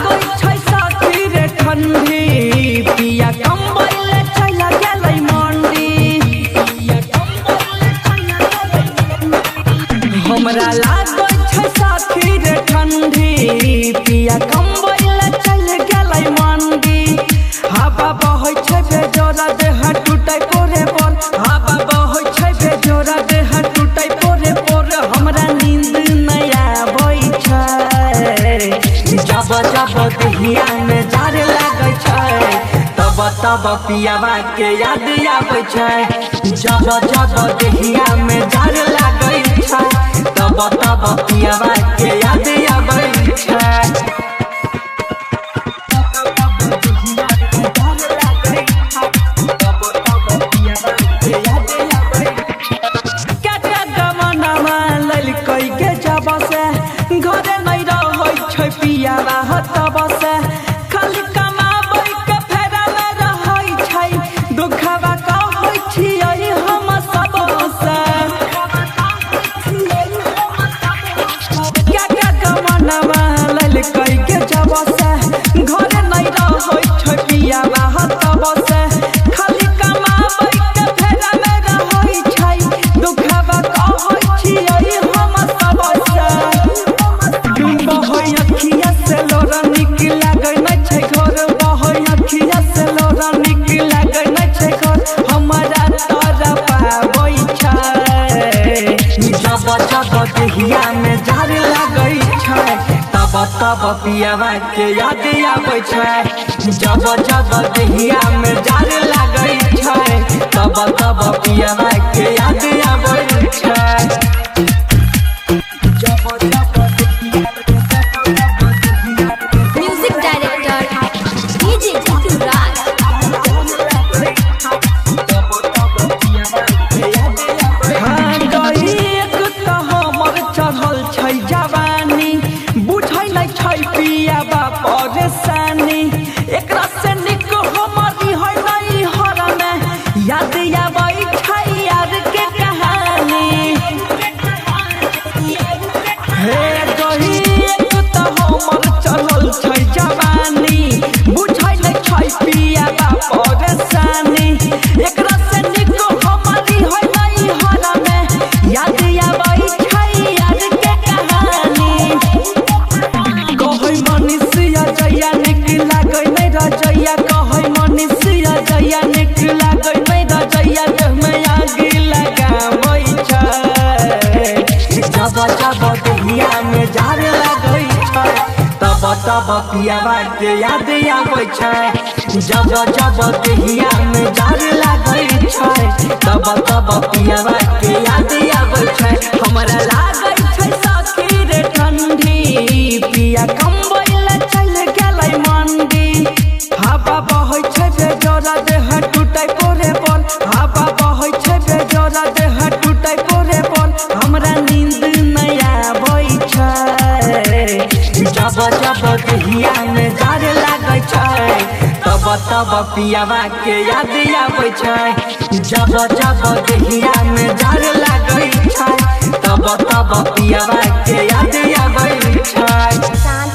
लागै छै साथी रे ठंडी पिया कंबल चला गेलै मंडी हमरा लागै छै साथी रे ठंडी पिया कंबल चल गेलै मंडी हवा बहै छै बेजोरा देह टूटै पोरे पोर हवा बहै छै बेजोरा देह टूटै पोरे पोर हमरा नींद नै आबै छै जब जब देहिया में जार लागै छै तब पियावा के याद आबै छै जब जब देहिया में जार लागै छै तब पियावा के याद आबै छै घरे नहीं रहै छै पियावा तब से खाली कमाबै के फेरा में रहै छै दुखवा कहै छियै हम सब से क्या कमनवा ललकै के जब से घरे नहीं रहै छै पियावा तब से खाली कमाबै के फेरा में रहै छै दुखवा कहै छियै हम सब से बहै अखिया से लोरा निक लागै नै छै घर बहै अखिया से लोरा निक लागै नै छै घर हमरा तोरा पाबै छै जब जब देहिया में जार लागै छै तब पियावा के याद आबै छै जब जब देहिया में जार लागै छै तब पियावा के याद आबै छै परेशानी एकरा से निक हमारी है नहीं हरने याद आबै छै यार के कहानी हे गही एक त हमर चढ़ल छै जवानी बुझै नै छै पिया परेशानी एकरा से निक हमारी है नहीं हरने याद आबै छै यार के कहानी कहै मनीषिया जइया निक लागै नै रजैया कहै मनीषिया जइया निक लागै नै रजैया देह में आगि लगाबै छै जब जब देहिया में जार लागै छै तब पियावा के याद आबै छै जब जब देहिया में जार लागै छै तब पियावा के याद आबै छै हमरा लागै छै साथी रे ठंडी पिया कंबल चल गेलै मंडी हवा बहै छै बेजोरा देह टूटै पोरे पोर हवा बहै छै बेजोरा देह टूटै पोरे पोर हमरा नींद नै आबै छै जब जब देहिया में जार लागै छै तब पियावा के याद आबै छै जब जब देहिया में जार लागै छै तब पियावा के याद आबै छै।